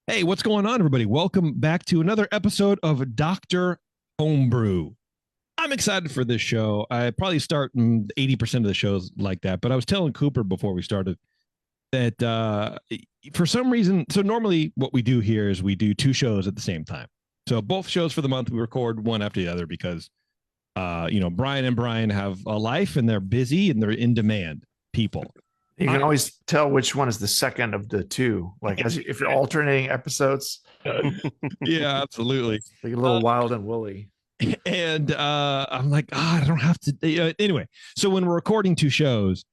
Hey, what's going on, everybody? Welcome back to another episode of Dr. Homebrew. I'm excited for this show. I probably start 80% of the shows like that, but I was telling Cooper before we started that for some reason, so normally what we do here is we do two shows at the same time. So both shows for the month, we record one after the other because, Brian and Brian have a life and they're busy and they're in demand people. You can always tell which one is the second of the two. Like if you're alternating episodes, Yeah, absolutely. like a little wild and woolly. And I'm like, I don't have to. Anyway, so when we're recording two shows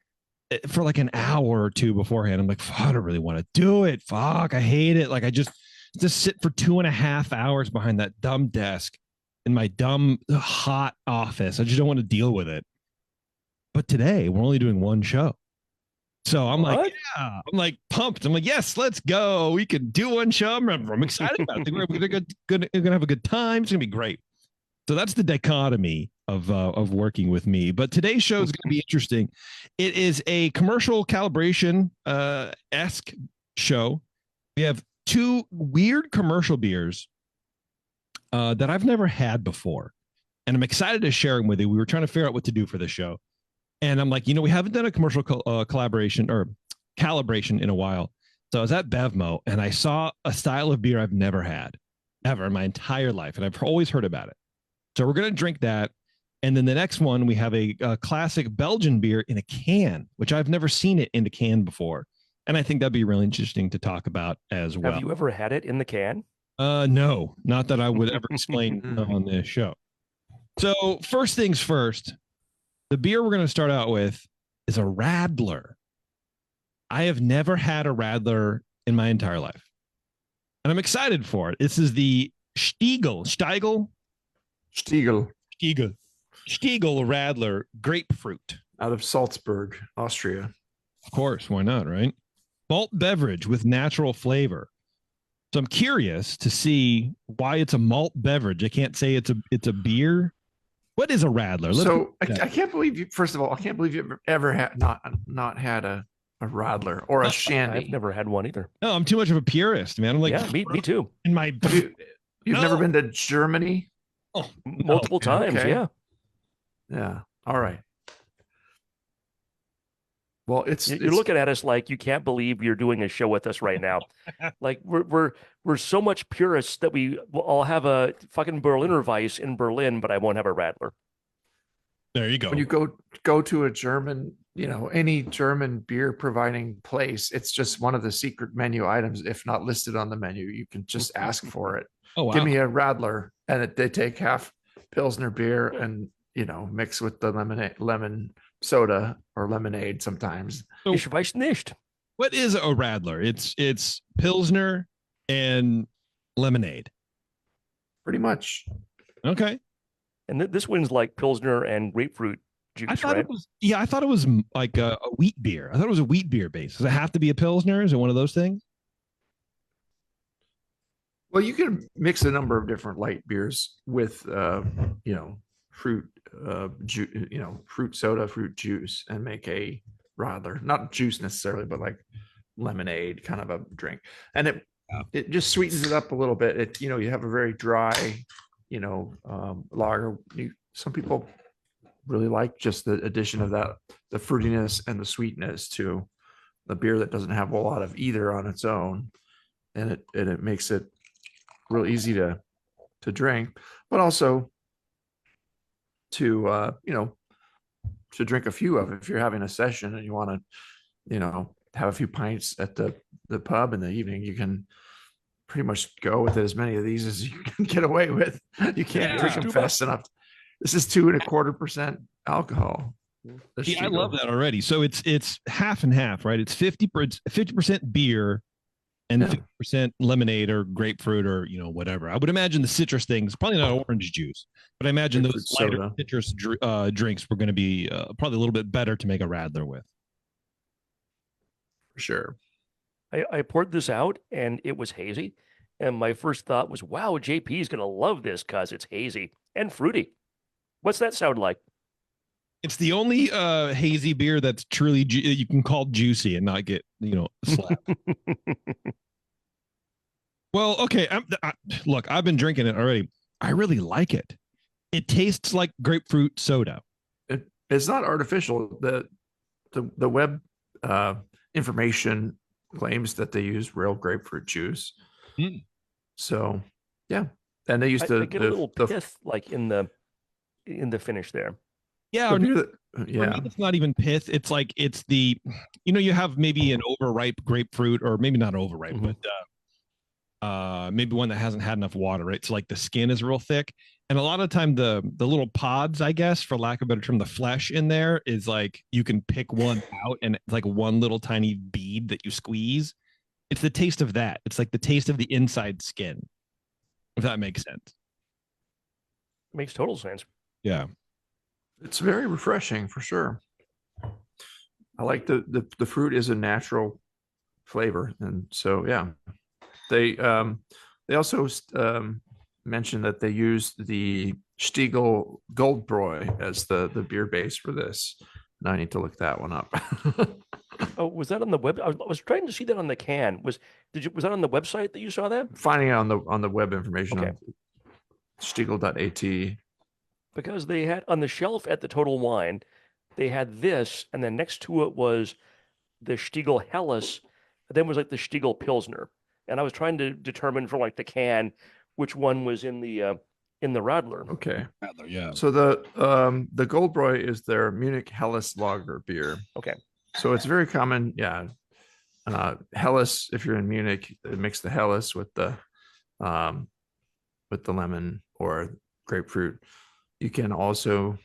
for like an hour or two beforehand, I'm like, I don't really want to do it. Fuck, I hate it. Like I just sit for 2.5 hours behind that dumb desk in my dumb hot office. I just don't want to deal with it. But today we're only doing one show. So I'm like, yeah, I'm like pumped. I'm like, yes, let's go. We can do one show. I'm excited about it. We're gonna have a good time. It's gonna be great. So that's the dichotomy of working with me. But today's show is going to be interesting. It is a commercial calibration esque show. We have two weird commercial beers that I've never had before, and I'm excited to share them with you. We were trying to figure out what to do for this show. And I'm like, we haven't done a commercial collaboration or calibration in a while. So I was at Bevmo and I saw a style of beer I've never had ever in my entire life. And I've always heard about it. So we're going to drink that. And then the next one, we have a classic Belgian beer in a can, which I've never seen it in a can before. And I think that'd be really interesting to talk about as well. Have you ever had it in the can? No, not that I would ever explain on this show. So first things first, the beer we're going to start out with is a Radler. I have never had a Radler in my entire life. And I'm excited for it. This is the Stiegl Radler grapefruit. Out of Salzburg, Austria. Of course, why not, right? Malt beverage with natural flavor. So I'm curious to see why it's a malt beverage. I can't say it's a beer. What is a Radler? I can't believe you. First of all, I can't believe you've ever had not had a Radler or a shandy. I've never had one either. No, I'm too much of a purist, man. I'm like, yeah, me too. In my, you've never been to Germany? Oh, multiple times. Okay. Yeah. All right. Well, you're looking at us like you can't believe you're doing a show with us right now. Like we're so much purists that I'll have a fucking Berliner Weiss in Berlin, but I won't have a Radler. There you go. When you go to a German, any German beer providing place, it's just one of the secret menu items. If not listed on the menu, you can just ask for it. Oh, wow. Give me a Radler, and they take half Pilsner beer and mix with the lemon soda or lemonade sometimes. So, ich weiß nicht. What is a Radler? It's Pilsner and lemonade. Pretty much. Okay. And this one's like Pilsner and grapefruit juice, I thought right? I thought it was like a wheat beer. I thought it was a wheat beer base. Does it have to be a Pilsner? Is it one of those things? Well, you can mix a number of different light beers with, fruit, fruit soda, fruit juice, and make a Radler. Not juice necessarily, but like lemonade kind of a drink. And it just sweetens it up a little bit. You have a very dry, lager. Some people really like just the addition of that, the fruitiness and the sweetness to the beer that doesn't have a lot of either on its own, and it makes it real easy to drink, but also to to drink a few of. If you're having a session and you want to have a few pints at the pub in the evening, you can pretty much go with as many of these as you can get away with. You can't drink them fast enough. This is 2.25% alcohol. I love that already. So it's half and half, right? It's 50% beer and 50% lemonade or grapefruit or whatever. I would imagine the citrus things, probably not orange juice, but I imagine those lighter citrus drinks were going to be probably a little bit better to make a Radler with. For sure. I poured this out and it was hazy. And my first thought was, wow, JP is going to love this because it's hazy and fruity. What's that sound like? It's the only hazy beer that's truly you can call juicy and not get slapped. Well, okay. Look, I've been drinking it already. I really like it. It tastes like grapefruit soda. It's not artificial. The web information claims that they use real grapefruit juice. Mm. So yeah, and they use I get a little pith like in the finish there. Yeah, yeah. For me, it's not even pith. It's like it's the, you have maybe an overripe grapefruit, or maybe not overripe, Mhm. but maybe one that hasn't had enough water, right? So like the skin is real thick, and a lot of time the little pods, I guess, for lack of a better term, the flesh in there is like you can pick one out, and it's like one little tiny bead that you squeeze. It's the taste of that. It's like the taste of the inside skin, if that makes sense. Makes total sense. Yeah. It's very refreshing for sure. I like the fruit is a natural flavor, and so yeah, they also mentioned that they used the Stiegel Goldbräu as the beer base for this, and I need to look that one up. Oh, was that on the web? I was trying to see that on the can. Was that on the website that you saw that? Finding it on the web information Okay. on Stiegel.at. Because they had on the shelf at the Total Wine, they had this, and then next to it was the Stiegel Helles, then was like the Stiegel Pilsner. And I was trying to determine for like the can which one was in the Radler. Okay. Radler, yeah. So the Goldbräu is their Munich Helles lager beer. Okay. So it's very common, yeah. Helles, if you're in Munich, mix the Helles with the lemon or grapefruit. You can also,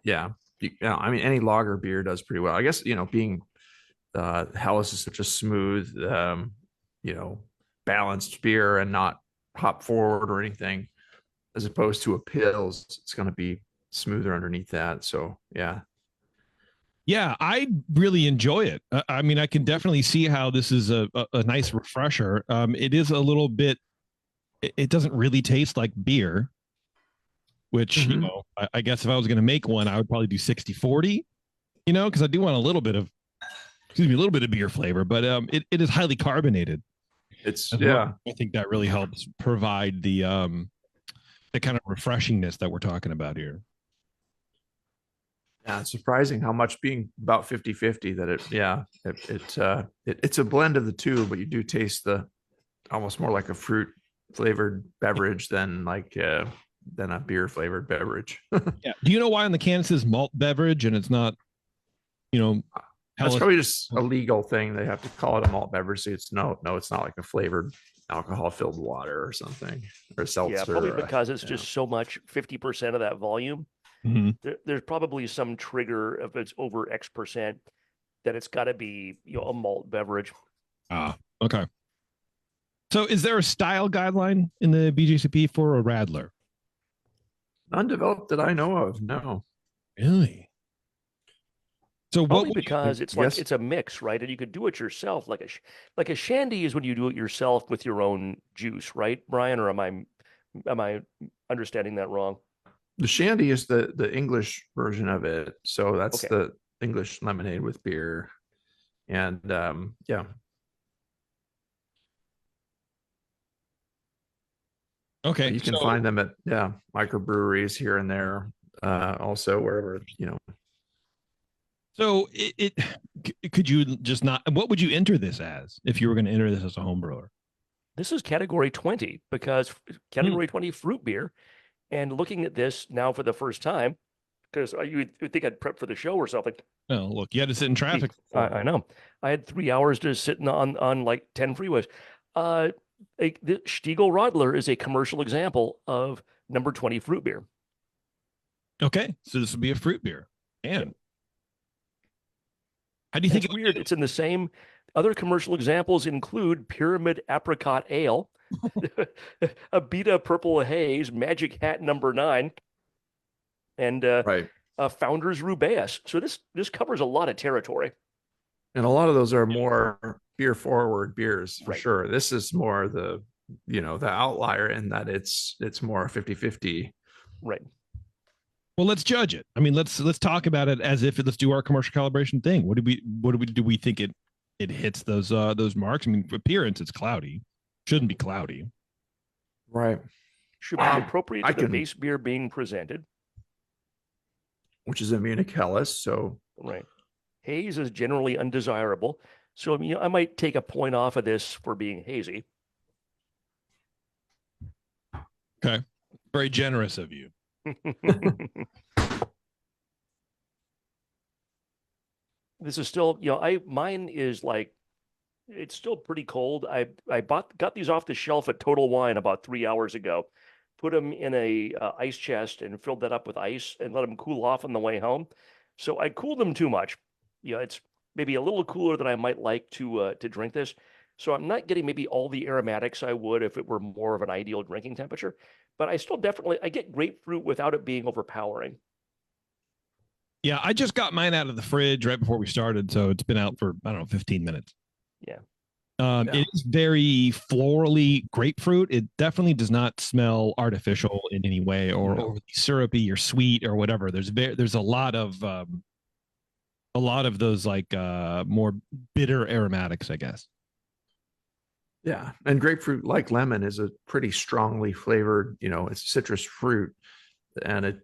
yeah, I mean, any lager beer does pretty well. I guess, being Helles is such a smooth, balanced beer and not hop forward or anything, as opposed to a Pils, it's going to be smoother underneath that. So, yeah. Yeah, I really enjoy it. I mean, I can definitely see how this is a nice refresher. It is a little bit, it doesn't really taste like beer, which, I guess if I was going to make one, I would probably do 60-40, because I do want a little bit of beer flavor, but it is highly carbonated. It's, yeah. I think that really helps provide the kind of refreshingness that we're talking about here. Yeah, it's surprising how much being about 50-50 that it's a blend of the two, but you do taste the almost more like a fruit flavored beverage than a beer flavored beverage. Yeah. Do you know why on the can it says malt beverage and it's not, that's probably just a legal thing. They have to call it a malt beverage. So it's no, it's not like a flavored alcohol filled water or something, or seltzer. Yeah, probably because it's just so much, 50% of that volume. Mm-hmm. There's probably some trigger if it's over X percent that it's got to be a malt beverage. Ah, okay. So is there a style guideline in the BJCP for a Radler? Undeveloped that I know of, no. Really? So probably because it's like it's a mix, right? And you could do it yourself. Like a shandy is when you do it yourself with your own juice, right, Brian? Or am I understanding that wrong? The shandy is the English version of it. So that's the English lemonade with beer. And yeah. Okay. You can find them at microbreweries here and there. Also wherever, So could you just not, what would you enter this as if you were going to enter this as a home brewer? This is category 20 because category 20 fruit beer. And looking at this now for the first time, because you would think I'd prep for the show or something. Oh, look, you had to sit in traffic. I know. I had 3 hours to sit on like 10 freeways. The Stiegel Radler is a commercial example of number 20 fruit beer. Okay, so this would be a fruit beer. And how do you think it's weird? It's in the same. Other commercial examples include Pyramid Apricot Ale, a Beta Purple Haze, Magic Hat number 9, and Founders Rubaeus. So this covers a lot of territory. And a lot of those are more beer forward beers for sure. This is more the outlier in that it's more 50-50. Right. Well, let's judge it. I mean, let's talk about it as if let's do our commercial calibration thing. Do we think it hits those marks? I mean, for appearance, it's cloudy. Shouldn't be cloudy. Right. Should be appropriate to the can- base beer being presented. Which is a Munich Helles. So Right. Haze is generally undesirable. So, I might take a point off of this for being hazy. Okay. Very generous of you. This is still, mine is like, it's still pretty cold. I got these off the shelf at Total Wine about 3 hours ago. Put them in a ice chest and filled that up with ice and let them cool off on the way home. So I cooled them too much. It's maybe a little cooler than I might like to drink this. So I'm not getting maybe all the aromatics I would if it were more of an ideal drinking temperature. But I still I get grapefruit without it being overpowering. Yeah, I just got mine out of the fridge right before we started, so it's been out for, I don't know, 15 minutes. Yeah. It is very florally grapefruit. It definitely does not smell artificial in any way or overly syrupy or sweet or whatever. There's a lot of those like more bitter aromatics, I guess. yeah, and grapefruit, like lemon, is a pretty strongly flavored. It's citrus fruit, and it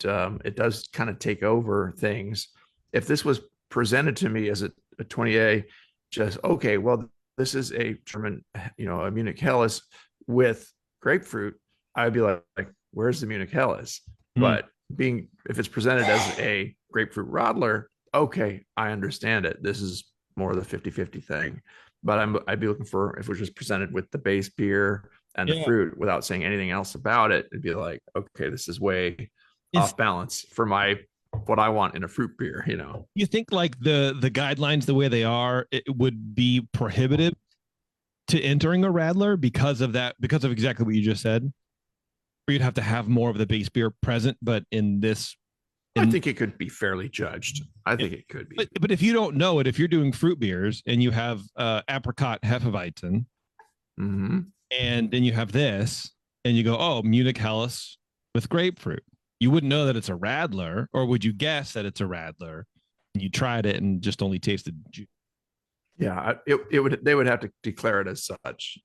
does kind of take over things. If this was presented to me as a 20A, just okay, well, this is a German, a Munich Helles with grapefruit, I'd be like, where's the Munich Helles? But if it's presented as a grapefruit Radler, okay, I understand it. This is more of the 50-50 thing. But I'd be looking for, if it was just presented with the base beer and the fruit without saying anything else about it, it'd be like, okay, this is way off balance for what I want in a fruit beer. You think like the guidelines, the way they are, it would be prohibitive to entering a Radler because of exactly what you just said, or you'd have to have more of the base beer present. But I think it could be fairly judged. I think it could be. But if you don't know it, if you're doing fruit beers and you have apricot Hefeweizen, and then you have this, and you go, oh, Munich Helles with grapefruit, you wouldn't know that it's a Radler, or would you guess that it's a Radler? And you tried it and just only tasted juice. Yeah, they would have to declare it as such.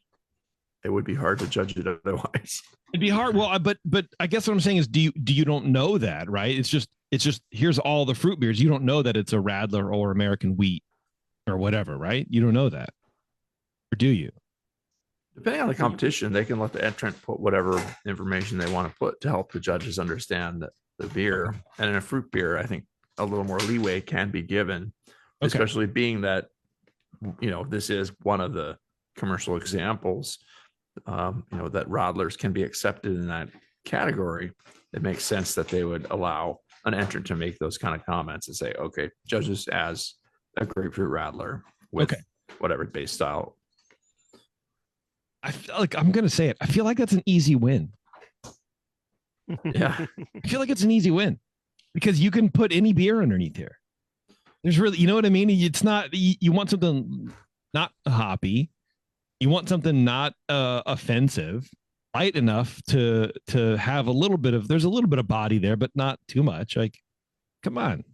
It would be hard to judge it otherwise. It'd be hard. Well, but I guess what I'm saying is, do you don't know that, right? It's just here's all the fruit beers. You don't know that it's a Radler or American wheat or whatever, right? You don't know that, or do you? Depending on the competition, they can let the entrant put whatever information they want to put to help the judges understand the beer. And in a fruit beer, I think a little more leeway can be given, especially being that, this is one of the commercial examples, that Radlers can be accepted in that category. It makes sense that they would allow an entrant to make those kind of comments and say, okay, judge this as a grapefruit Radler with whatever base style. I feel like I'm going to say it. I feel like that's an easy win. Yeah. I feel like it's an easy win because you can put any beer underneath here. There's really, you know what I mean? It's not, you want something not hoppy. You want something not offensive, light enough to have there's a little bit of body there, but not too much. Like, come on.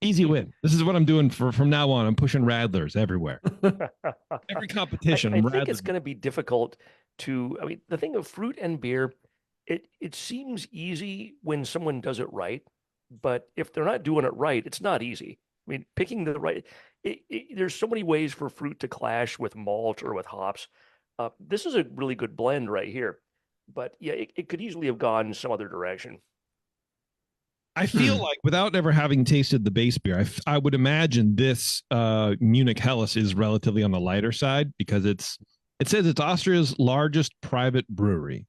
Easy win. This is what I'm doing from now on. I'm pushing Radlers everywhere. Every competition. I think it's going to be difficult the thing of fruit and beer, it seems easy when someone does it right, but if they're not doing it right, it's not easy. I mean, picking the right, there's so many ways for fruit to clash with malt or with hops. This is a really good blend right here, but yeah, it could easily have gone some other direction. I feel like without ever having tasted the base beer, I would imagine this Munich Helles is relatively on the lighter side because it says it's Austria's largest private brewery.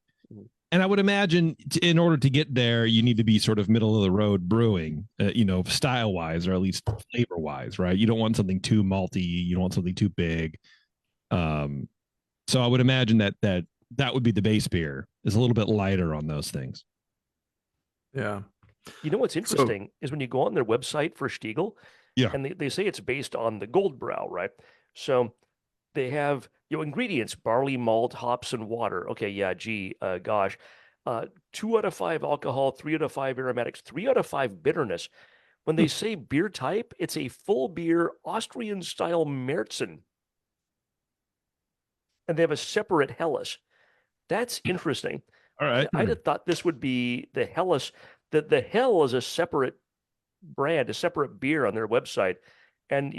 And I would imagine in order to get there, you need to be sort of middle of the road brewing, style wise, or at least flavor wise, right? You don't want something too malty. You don't want something too big. So I would imagine that would be the base beer is a little bit lighter on those things. Yeah. You know what's interesting is when you go on their website for Stiegl, and they say it's based on the Gold Brow, right? So they have ingredients: barley, malt, hops, and water. Okay, yeah, gosh. 2 out of 5 alcohol, 3 out of 5 aromatics, 3 out of 5 bitterness. When they say beer type, it's a full beer Austrian style Märzen. and they have a separate Helles. That's interesting. All right. I'd have thought this would be the Helles. That the Hell is a separate brand, a separate beer on their website. And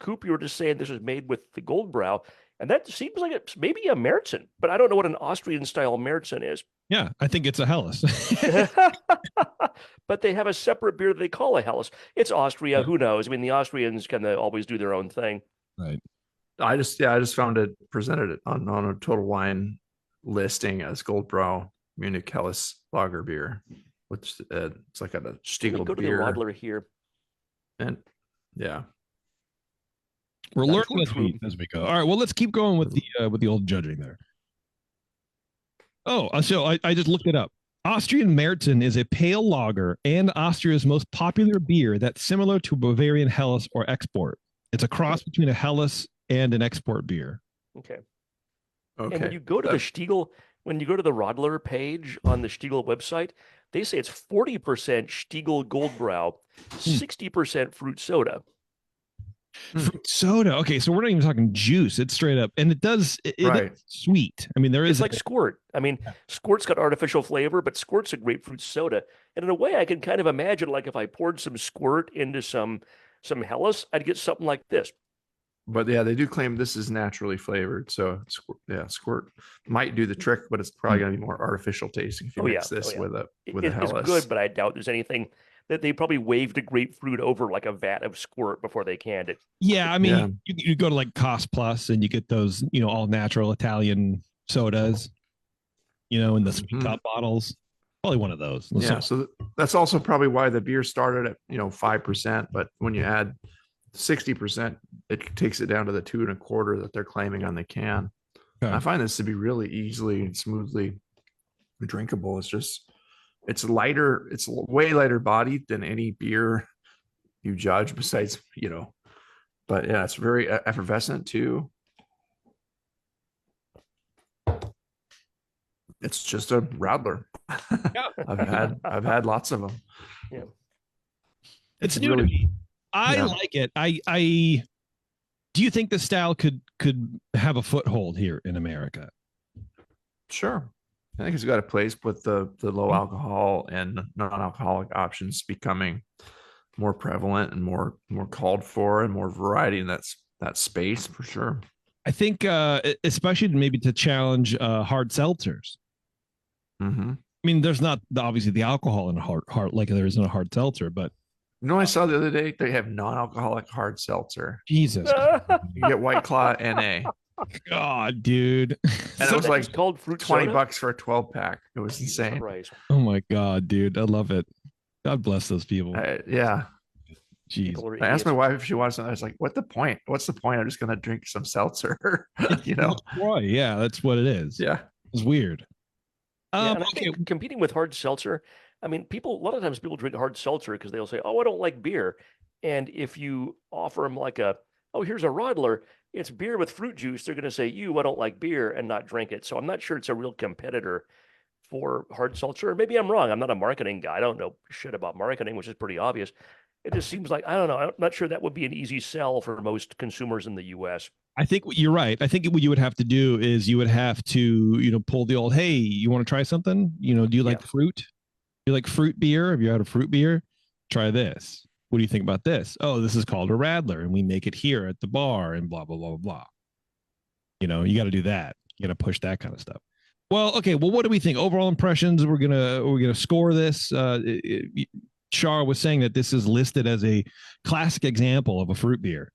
Coop, you were just saying this was made with the Goldbrow, and that seems like it's maybe a Märzen, but I don't know what an Austrian style Märzen is. Yeah, I think it's a Helles. But they have a separate beer that they call a Helles. It's Austria. Who knows? I mean, the Austrians kind of always do their own thing. Right. I just found it, presented it on a Total Wine listing as Goldbrow Munich Helles lager beer, which it's like a Stiegel Go to beer. the Radler here. And yeah, we're learning as we go. All right, well, let's keep going with the old judging there. Oh, so I just looked it up. Austrian Märzen is a pale lager and Austria's most popular beer that's similar to Bavarian Helles or Export. It's a cross between a Helles and an export beer. Okay. Okay. And when you go to the Stiegel, when you go to the Radler page on the Stiegel website, they say it's 40% Stiegel Goldbrow, 60% fruit soda. Fruit soda. Okay, so we're not even talking juice. It's straight up, and it Right. is sweet. I mean, there is It's like Squirt. I mean, Squirt's got artificial flavor, but Squirt's a grapefruit soda. And in a way, I can kind of imagine, like, if I poured some Squirt into some Helles, I'd get something like this. But yeah, they do claim this is naturally flavored. So Squirt might do the trick, but it's probably going to be more artificial tasting if you mix this with a Helles. It's good, but I doubt there's anything that they probably waved a grapefruit over like a vat of Squirt before they canned it. Yeah, I mean, you go to like Cost Plus and you get those, all natural Italian sodas, in the sweet top bottles. Probably one of those. Yeah, so that's also probably why the beer started at 5%, but when you add 60%, it takes it down to the 2.25 that they're claiming on the can. Okay. I find this to be really easily and smoothly drinkable. It's lighter. It's way lighter bodied than any beer you judge besides, but yeah, it's very effervescent too. It's just a Radler. Yeah. I've had lots of them. Yeah. It's new to me. I like it. I do you think the style could have a foothold here in America? Sure. I think it's got a place with the low alcohol and non-alcoholic options becoming more prevalent and more called for, and more variety in that space for sure. I think especially maybe to challenge hard seltzers. Mm-hmm. I mean, there's not obviously the alcohol in a hard like there is in a hard seltzer, but I saw the other day they have non-alcoholic hard seltzer. Jesus, you get White Claw NA. God, dude, and it was like called fruit $20 for a 12-pack. It was insane. Christ. Oh my God, dude, I love it. God bless those people. Yeah. Jeez. I asked my wife if she wanted something. I was like, "What's the point? What's the point? I'm just gonna drink some seltzer." Yeah, that's what it is. Yeah, it's weird. And I think competing with hard seltzer, I mean, a lot of times people drink hard seltzer because they'll say, "Oh, I don't like beer," and if you offer them like here's a Radler, it's beer with fruit juice, they're going to say, I don't like beer, and not drink it. So I'm not sure it's a real competitor for hard seltzer. Maybe I'm wrong. I'm not a marketing guy. I don't know shit about marketing, which is pretty obvious. It just seems like, I don't know. I'm not sure that would be an easy sell for most consumers in the U.S. I think you're right. I think what you would have to do is you would have to, pull the old, hey, you want to try something? Do you like fruit? Do you like fruit beer? Have you had a fruit beer? Try this. What do you think about this? Oh, this is called a Radler, and we make it here at the bar, and blah, blah, blah, blah. You got to do that. You got to push that kind of stuff. Well, okay. Well, what do we think? Overall impressions, we're gonna score this. Char was saying that this is listed as a classic example of a fruit beer.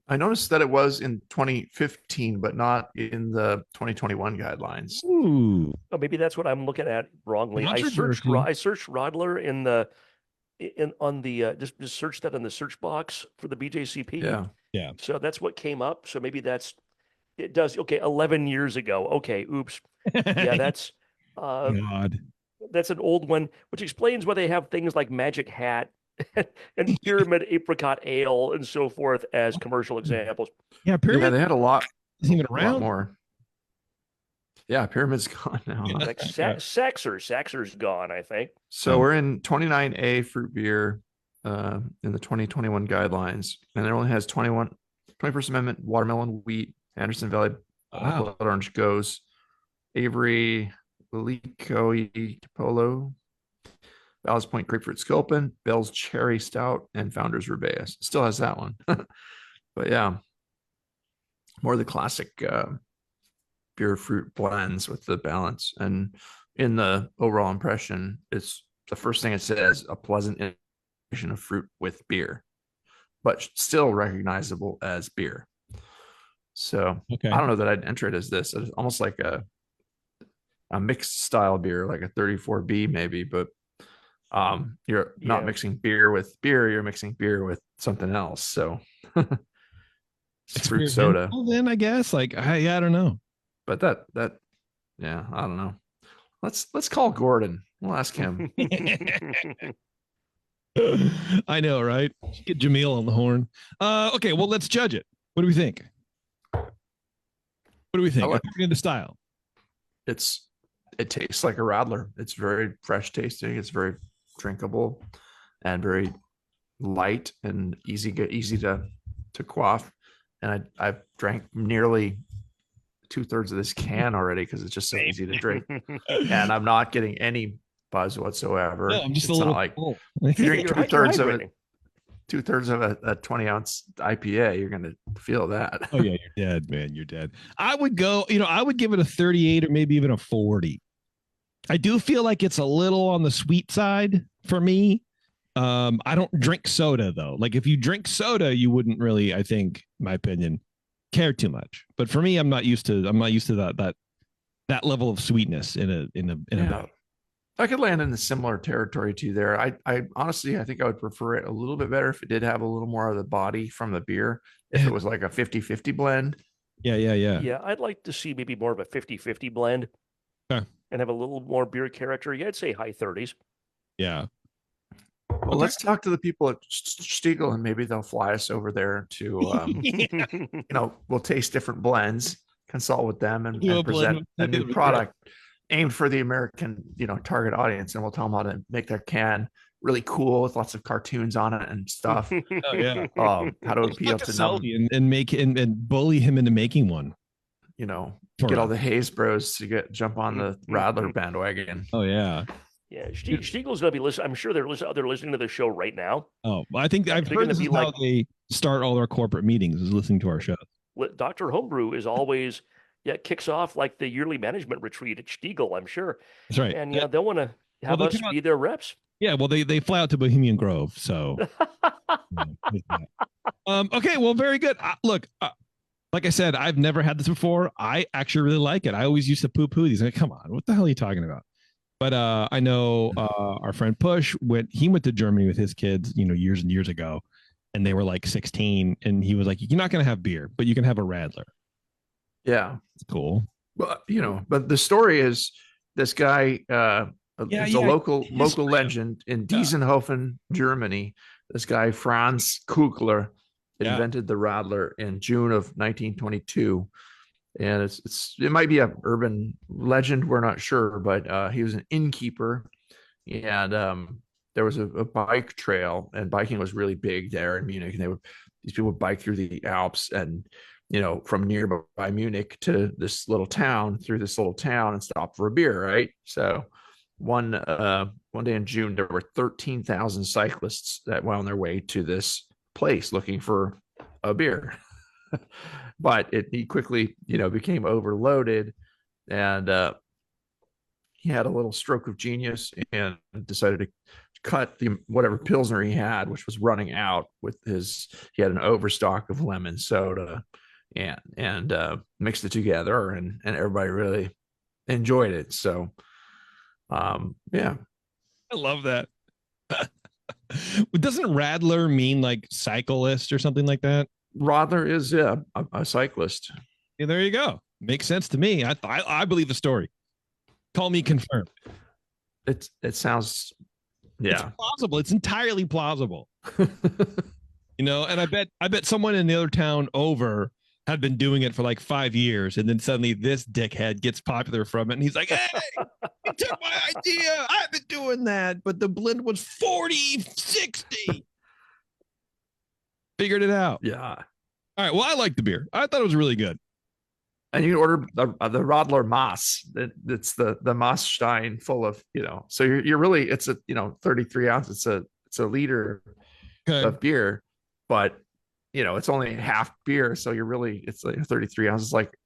I noticed that it was in 2015, but not in the 2021 guidelines. Ooh. Oh, maybe that's what I'm looking at wrongly. I searched Radler just search that in the search box for the BJCP. Yeah. So that's what came up. So maybe it does. Okay. 11 years ago. Okay. Oops. Yeah. That's, God. That's an old one, which explains why they have things like Magic Hat and Pyramid Apricot Ale and so forth as commercial examples. Yeah, Pyramid. Yeah, they had a lot. Isn't even around. A lot more. Yeah, Pyramid's gone now. Yeah, like Saxer's gone, I think. So we're in 29A fruit beer in the 2021 guidelines, and it only has 21st Amendment watermelon, wheat, Anderson Valley Wow. Blood Orange Goes, Avery, Lilikoi Polo, Ballast Point Grapefruit Sculpin, Bell's Cherry Stout, and Founders Rubaeus. Still has that one. But yeah, more of the classic beer fruit blends with the balance. And in the overall impression, it's the first thing it says, a pleasant integration of fruit with beer, but still recognizable as beer. So Okay. I don't know that I'd enter it as this. It's almost like a mixed style beer, like a 34B maybe, but you're not mixing beer with beer, you're mixing beer with something else. So it's fruit soda. Then I guess I don't know. But that yeah, I don't know. Let's call Gordon. We'll ask him. I know, right? Get Jamil on the horn. Okay, well, let's judge it. What do we think? What do we think? According to style. It tastes like a Radler. It's very fresh tasting. It's very drinkable and very light and easy to quaff. And I've drank nearly 2/3 of this can already because it's just so easy to drink. And I'm not getting any buzz whatsoever. No, I'm just a little like full. if you drink 2/3 of it. 2/3 of a 20-ounce IPA, you're going to feel that. Oh yeah, you're dead, man. You're dead. I would go, I would give it a 38 or maybe even a 40. I do feel like it's a little on the sweet side for me. I don't drink soda though. Like if you drink soda, you wouldn't really, I think, in my opinion, care too much. But for me, I'm not used to that level of sweetness in a beer. I could land in a similar territory to you there. I honestly, I think I would prefer it a little bit better if it did have a little more of the body from the beer. If it was like a 50-50 blend. Yeah. Yeah, I'd like to see maybe more of a 50-50 blend. Okay. And have a little more beer character. Yeah, I'd say high 30s. Yeah. Well, let's talk to the people at Stiegel and maybe they'll fly us over there to, we'll taste different blends, consult with them and present a new product aimed for the American, target audience. And we'll tell them how to make their can really cool with lots of cartoons on it and stuff. Oh yeah. How to appeal to them and make and bully him into making one. Get all the Hayes Bros to jump on the Radler bandwagon. Oh yeah. Yeah, Stiegel's going to be listening. I'm sure they're listening to the show right now. Oh, I think I've heard this is how they start all their corporate meetings, is listening to our show. Dr. Homebrew is always, kicks off like the yearly management retreat at Stiegel, I'm sure. That's right. And they'll want to have us be their reps. Yeah, well, they fly out to Bohemian Grove, so. Okay, well, very good. Look, like I said, I've never had this before. I actually really like it. I always used to poo-poo these. Like, come on, what the hell are you talking about? But I know our friend Push went to Germany with his kids, years and years ago, and they were like 16, and he was like, "You're not going to have beer, but you can have a Radler." Yeah, it's cool. But but the story is this guy is a local legend in Diesenhofen, Germany. This guy Franz Kugler invented the Radler in June of 1922. And it might be an urban legend, we're not sure, but he was an innkeeper, and there was a bike trail, and biking was really big there in Munich, and these people would bike through the Alps, and from nearby Munich to this little town, and stop for a beer, right? So one day in June, there were 13,000 cyclists that went on their way to this place looking for a beer. But he quickly, became overloaded, and he had a little stroke of genius and decided to cut whatever Pilsner he had, which was running out. He had an overstock of lemon soda, and mixed it together, and everybody really enjoyed it. So, yeah, I love that. Doesn't Radler mean like cyclist or something like that? Radler is a cyclist. Yeah, there you go. Makes sense to me. I believe the story. Call me confirmed. It sounds, yeah, it's plausible. It's entirely plausible. And I bet someone in the other town over had been doing it for like 5 years, and then suddenly this dickhead gets popular from it, and he's like, "Hey, you took my idea. I've been doing that, but the blend was 40-60." Figured it out. Yeah. All right. Well, I like the beer. I thought it was really good. And you can order the Radler Moss. It's the Moss Stein full of, so you're really, it's a, 33 ounce. It's a liter Okay. of beer, but it's only half beer. So it's like 33 ounces, like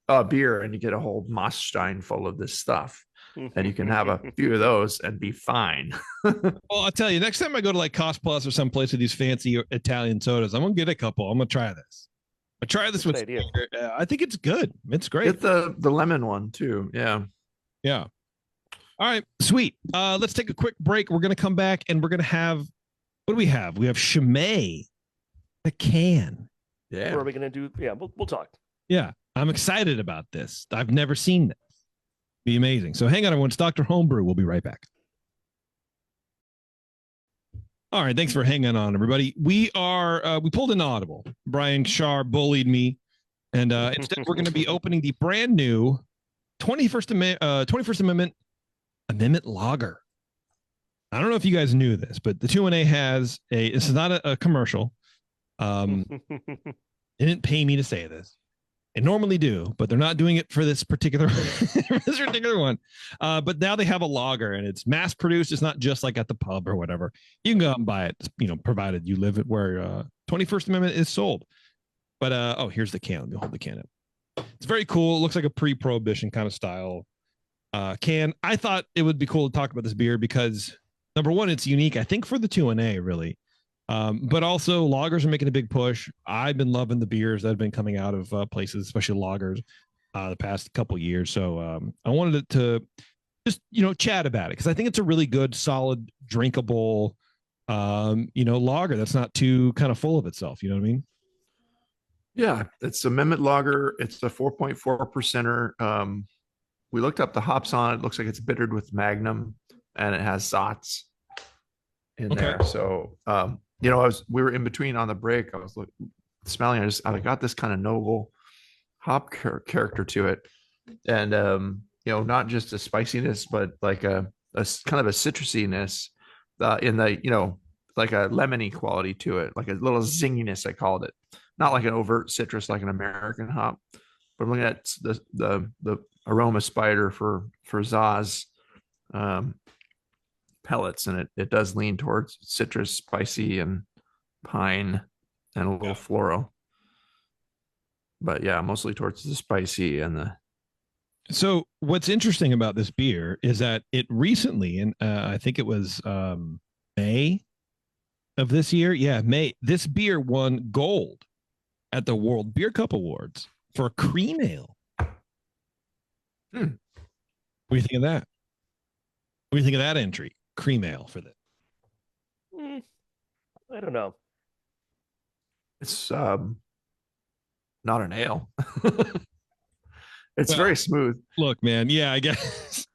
a beer, and you get a whole Moss Stein full of this stuff. And you can have a few of those and be fine. Well, I'll tell you, next time I go to like Cost Plus or someplace with these fancy Italian sodas, I'm gonna get a couple. I'm gonna try this. I try this with. Idea. I think it's good. It's great. Get the lemon one too. Yeah. Yeah. All right, sweet. Let's take a quick break. We're gonna come back and we're gonna have. What do we have? We have Chimay, the can. Yeah. What are we gonna do? Yeah, we'll talk. Yeah, I'm excited about this. I've never seen this. Be amazing. So hang on, everyone. It's Dr. Homebrew. We'll be right back. All right, thanks for hanging on, everybody. We pulled an audible. Brian Shar bullied me, and instead we're going to be opening the brand new 21st Amendment Lager. I don't know if you guys knew this, but the 2NA has this is not a commercial. They didn't pay me to say this. They normally do, but they're not doing it for this particular one. But now they have a lager, and it's mass produced. It's not just like at the pub or whatever. You can go out and buy it, provided you live it where 21st Amendment is sold. But here's the can. Let me hold the can up. It's very cool. It looks like a pre-prohibition kind of style can. I thought it would be cool to talk about this beer because number one, it's unique. I think for the 2NA really. But also lagers are making a big push. I've been loving the beers that have been coming out of places, especially lagers, the past couple of years. So I wanted to just, chat about it because I think it's a really good, solid, drinkable, lager that's not too kind of full of itself. You know what I mean? Yeah, it's Amendment Lager. It's the 4.4%er. We looked up the hops on it. It looks like it's bittered with Magnum, and it has Zots in there. So we were in between on the break. I was smelling. I got this kind of noble hop character to it, and not just a spiciness, but like a kind of a citrusiness in the like a lemony quality to it, like a little zinginess. I called it, not like an overt citrus like an American hop, but I'm looking at the aroma spider for Zaz pellets, and it does lean towards citrus, spicy, and pine, and a little floral, but yeah, mostly towards the spicy and the. So what's interesting about this beer is that it recently, and I think it was May of this year, May, this beer won gold at the World Beer Cup Awards for cream ale. What do you think of that? What do you think of that entry? Cream ale for this? I don't know. It's not an ale. It's very smooth. Look, man. Yeah, I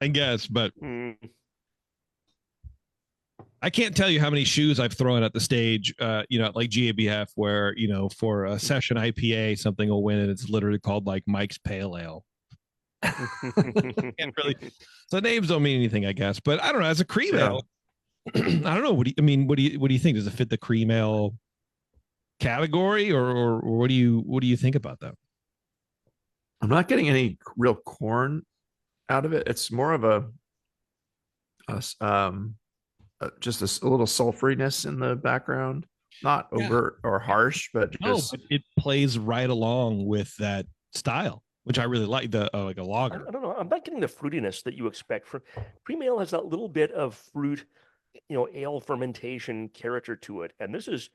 guess, but I can't tell you how many shoes I've thrown at the stage, like GABF, where, for a session IPA, something will win and it's literally called like Mike's Pale Ale. Can't really, so names don't mean anything, I guess, but I don't know. As a cream ale, I don't know. What do you think? Does it fit the cream ale category, or what do you think about that? I'm not getting any real corn out of it. It's more of just a little sulfuriness in the background, not overt or harsh, but just but it plays right along with that style, which I really like. The like a lager. I don't know. I'm not getting the fruitiness that you expect from cream ale. Has that little bit of fruit, ale fermentation character to it, and this is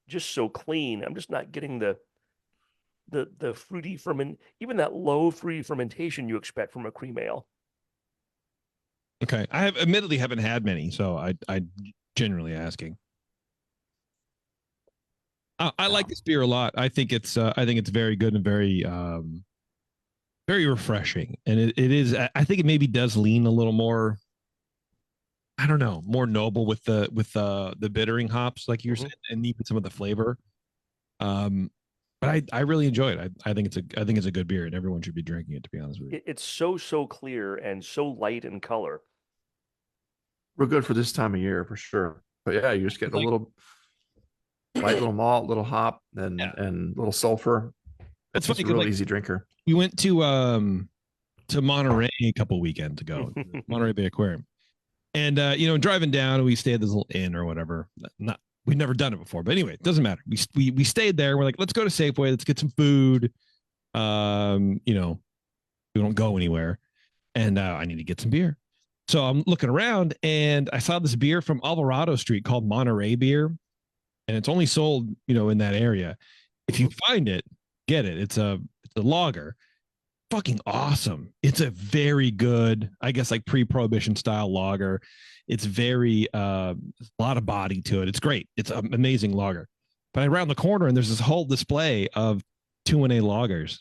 just so clean. I'm just not getting the fruity even that low fruity fermentation you expect from a cream ale. Okay, I admittedly haven't had many, so I generally asking. I like this beer a lot. I think it's very good and very very refreshing, and it is. I think it maybe does lean a little more. I don't know, more noble with the bittering hops, like you're saying, and even some of the flavor. But I really enjoy it. I think it's a good beer, and everyone should be drinking it. To be honest with you, It's so clear and so light in color. Real good for this time of year for sure. But yeah, you just get a little light, little malt, little hop, and little sulfur. It's a real easy drinker. we went to Monterey a couple weekends ago, Monterey Bay Aquarium. And driving down, we stayed at this little inn or whatever. Not we've never done it before, but anyway, it doesn't matter. We stayed there. We're like, let's go to Safeway, let's get some food. We don't go anywhere. And I need to get some beer. So I'm looking around and I saw this beer from Alvarado Street called Monterey beer. And it's only sold, in that area. If you find it, get it. It's a lager. Fucking awesome. It's a very good, I guess, like pre-prohibition style lager. It's very a lot of body to it. It's great. It's an amazing lager. But I round the corner and there's this whole display of 2-1A lagers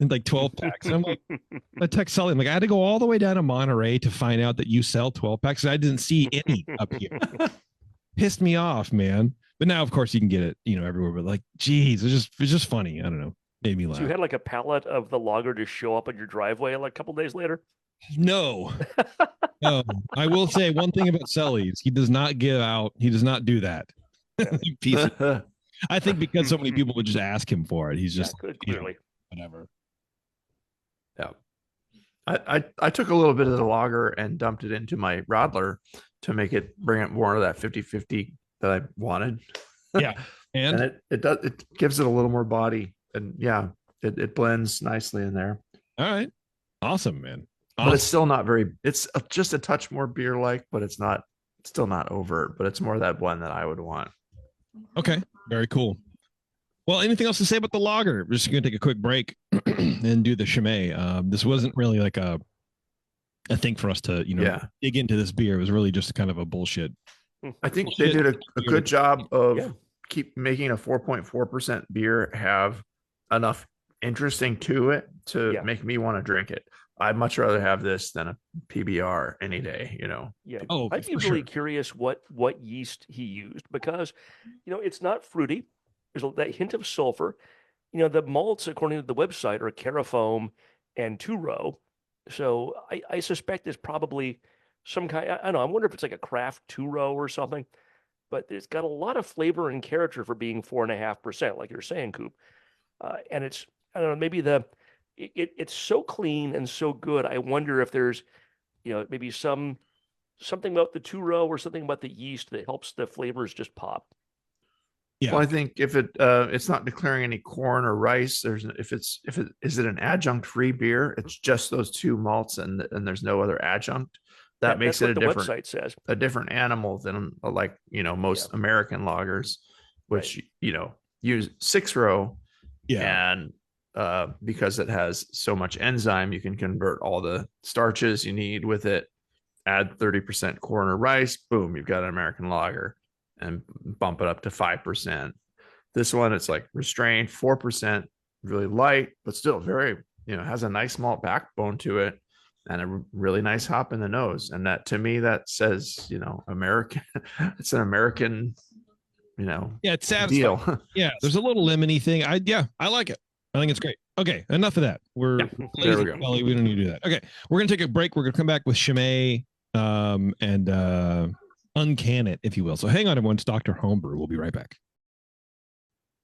and like 12 packs. And I'm like, I text Sully. I'm like, I had to go all the way down to Monterey to find out that you sell 12 packs. I didn't see any up here. Pissed me off, man. But now, of course, you can get it, everywhere. But like, geez, it's just funny. I don't know. Made me laugh. So you had like a pallet of the lager to show up at your driveway like a couple days later? No. No. I will say one thing about Sully's. He does not give out. He does not do that. I think because so many people would just ask him for it. He's just clearly. Whatever. Yeah. I took a little bit of the lager and dumped it into my Radler to bring it more of that 50-50 that I wanted. Yeah. And it gives it a little more body. And yeah, it blends nicely in there. All right. Awesome, man. Awesome. But it's still not it's just a touch more beer like, but it's still not overt, but it's more that blend that I would want. Okay. Very cool. Well, anything else to say about the lager? We're just going to take a quick break and do the Chimay. This wasn't really like a thing for us to, dig into this beer. It was really just kind of a bullshit. I think they did a good job of keep making a 4.4% beer have enough interesting to it to make me want to drink it. I'd much rather have this than a PBR any day, Yeah. Oh, I'd be really curious what yeast he used because, it's not fruity. There's that hint of sulfur. The malts, according to the website, are Carafoam and two-row. So I suspect there's probably some kind, I don't know, I wonder if it's like a craft two-row or something, but it's got a lot of flavor and character for being 4.5%, like you're saying, Coop. And it's, I don't know, maybe it's so clean and so good. I wonder if there's, maybe something about the two-row or something about the yeast that helps the flavors just pop. Yeah. Well, I think if it's not declaring any corn or rice, is it an adjunct free beer? It's just those two malts and there's no other adjunct. That makes it website says. A different animal than like, most American lagers, which, use 6-row. Yeah. And because it has so much enzyme, you can convert all the starches you need with it, add 30% corn or rice, boom, you've got an American lager. And bump it up to 5%. This one, it's like restrained 4%, really light, but still very, has a nice malt backbone to it and a really nice hop in the nose. And that, to me, that says, American, it's an American, it's satisfying. Deal. Yeah. There's a little lemony thing. I like it. I think it's great. Okay. Enough of that. We're there we go. We don't need to do that. Okay. We're going to take a break. We're going to come back with Chimay and uncan it, if you will. So hang on, everyone. It's Dr. Homebrew. We'll be right back.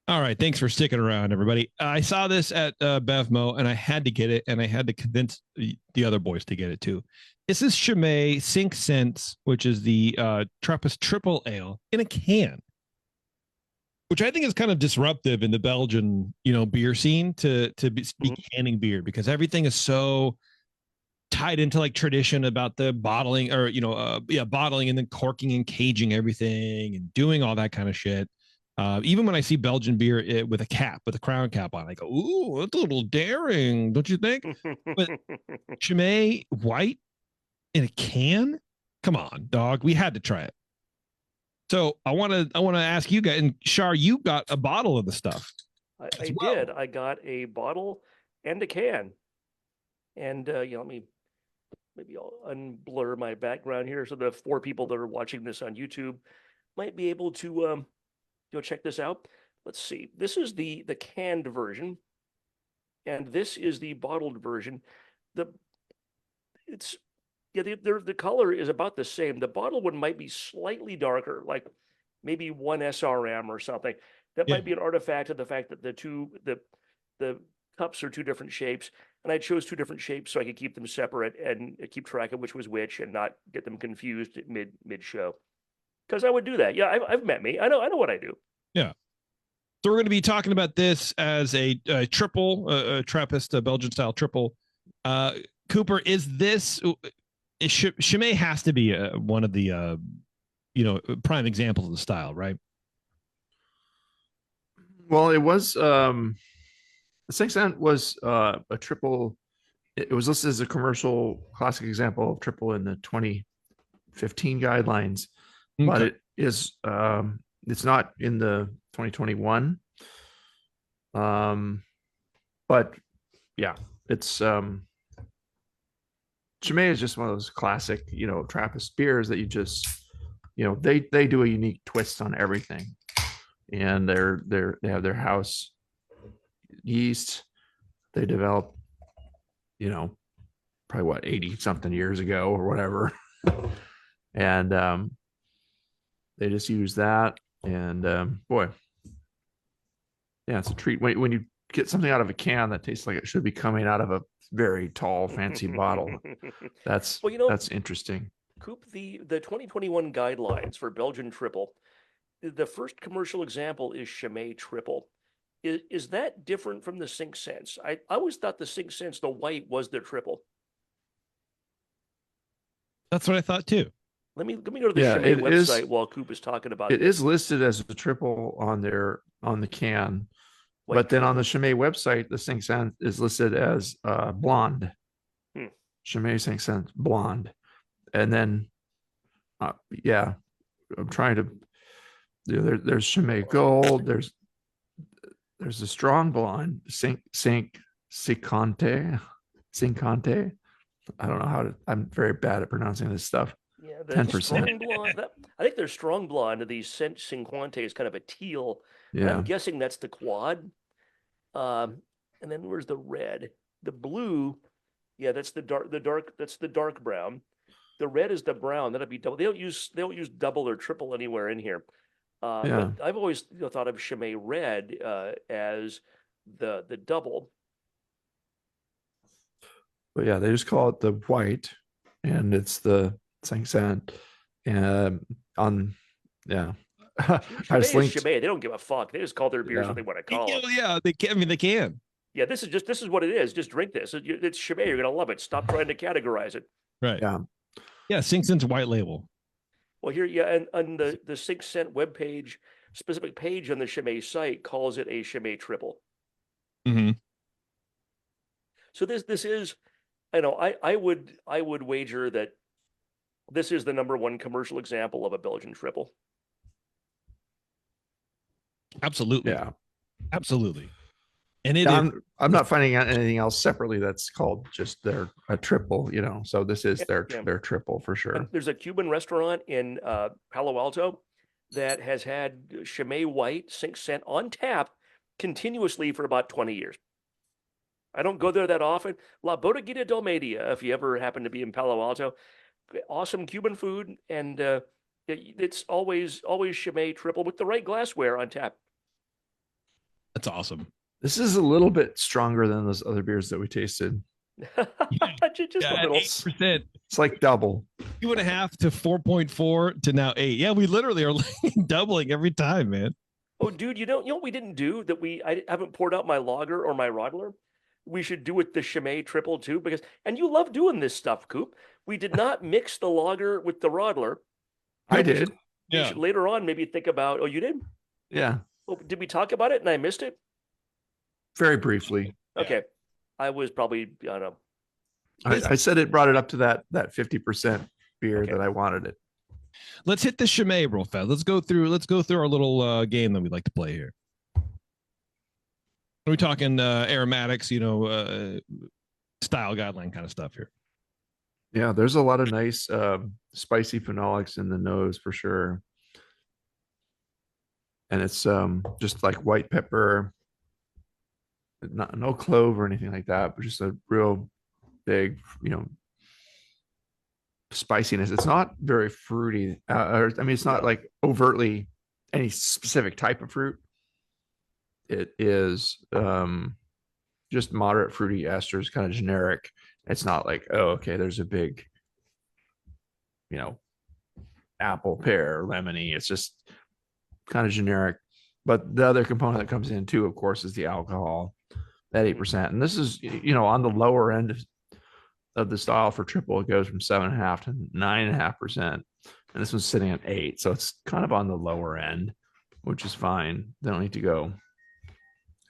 All right. Thanks for sticking around, everybody. I saw this at Bevmo and I had to get it and I had to convince the other boys to get it too. This is Chimay 5 Cents, which is the Trappist Triple Ale in a can, which I think is kind of disruptive in the Belgian, beer scene to be canning beer because everything is so tied into like tradition about the bottling or bottling and then corking and caging everything and doing all that kind of shit. Even when I see Belgian beer with a crown cap on, I go, ooh, that's a little daring, don't you think? But Chimay white in a can, come on, dog, we had to try it. So I want to ask you guys, and Shar, you got a bottle of the stuff. I did. I got a bottle and a can, and maybe I'll unblur my background here so the 4 people that are watching this on YouTube might be able to check this out. Let's see. This is the canned version, and this is the bottled version. The color is about the same. The bottled one might be slightly darker, like maybe 1 SRM or something. That might be an artifact of the fact that the cups are two different shapes, and I chose two different shapes so I could keep them separate and keep track of which was which and not get them confused mid show. Because I would do that. Yeah, I've met me. I know what I do. Yeah. So we're going to be talking about this as a triple, a Trappist, a Belgian style triple. Cooper, is this Chimay has to be one of the prime examples of the style, right? Well, it was the 6 cent was a triple. It was listed as a commercial classic example of triple in the 2015 guidelines, but it is it's not in the 2021. But yeah, it's Chimay is just one of those classic, Trappist beers that you just, they do a unique twist on everything, and they have their house yeast they developed, probably what 80 something years ago or whatever, and they just use that, and boy, yeah, it's a treat when you get something out of a can that tastes like it should be coming out of a very tall, fancy bottle. That's that's interesting. Coop, the 2021 guidelines for Belgian triple, the first commercial example is Chimay triple. Is that different from the 6 cents? I always thought the 6 cents, the white, was the triple. That's what I thought too. Let me go to the Chimay website while Coop is talking about it. It is listed as a triple on the can. White but then triple. On the Chimay website, the 6 cent is listed as blonde. Chimay 6 cent blonde. And then, yeah, I'm trying to. There's Chimay gold. There's a strong blonde, Cinquante. I don't know how to. I'm very bad at pronouncing this stuff. Yeah, 10%. I think there's strong blonde. The Cinquante is kind of a teal. Yeah, I'm guessing that's the quad. And then where's the red? The blue, yeah, that's the dark. That's the dark brown. The red is the brown. That'll be double. They don't use double or triple anywhere in here. But I've always thought of Chimay red as the double. But yeah, they just call it the white, and it's the 6 cent. And I just linked Chimay. They don't give a fuck. They just call their beers what they want to call it. Yeah, they can. I mean, they can. Yeah, this is what it is. Just drink this. It's Chimay. You're gonna love it. Stop trying to categorize it. Right. Yeah. 6 cents white label. Well, here, yeah, and on the 6 cent webpage, specific page on the Chimay site calls it a Chimay triple. Mm-hmm. So this is, I would wager that this is the #1 commercial example of a Belgian triple. Absolutely. Yeah. Absolutely. And I'm not finding out anything else separately that's called just a triple, so this is their triple for sure. And there's a Cuban restaurant in Palo Alto that has had Chimay white 6 cent on tap continuously for about 20 years. I don't go there that often. La Bodeguita del Media, if you ever happen to be in Palo Alto, awesome Cuban food, and it's always Chimay triple with the right glassware on tap. That's awesome. This is a little bit stronger than those other beers that we tasted. Just a little. 8%. It's like double. 2.5 to 4.4 to now 8. Yeah, we literally are doubling every time, man. Oh, dude, you know what we didn't do that I haven't poured out my lager or my Radler? We should do with the Chimay triple too, and you love doing this stuff, Coop. We did not mix the lager with the Radler. I did. You should later on maybe think about. Oh, you did? Yeah. Oh, did we talk about it and I missed it? Very briefly. Okay. I was probably, I don't know. I said it brought it up to that 50% beer that I wanted it. Let's hit the Chimay real fast. Let's go through our little game that we like to play here. Are we talking aromatics, style guideline kind of stuff here? Yeah, there's a lot of nice spicy phenolics in the nose for sure. And it's just like white pepper, no clove or anything like that, but just a real big, spiciness. It's not very fruity. It's not like overtly any specific type of fruit. It is just moderate fruity esters, kind of generic. It's not like, oh, okay, there's a big, apple, pear, lemony. It's just kind of generic. But the other component that comes in too, of course, is the alcohol, that 8%. And this is, on the lower end of the style for triple. It goes from 7.5 to 9.5%. And this one's sitting at 8. So it's kind of on the lower end, which is fine. They don't need to go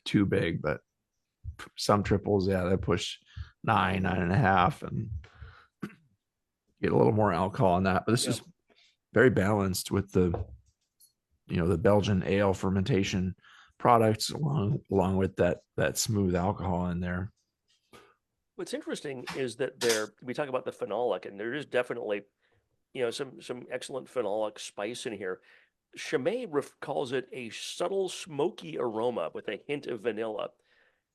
too big, but some triples, they push 9.5, and get a little more alcohol on that. But this is very balanced with the Belgian ale fermentation products along with that smooth alcohol in there. What's interesting is that we talk about the phenolic, and there is definitely, some excellent phenolic spice in here. Chimay calls it a subtle smoky aroma with a hint of vanilla.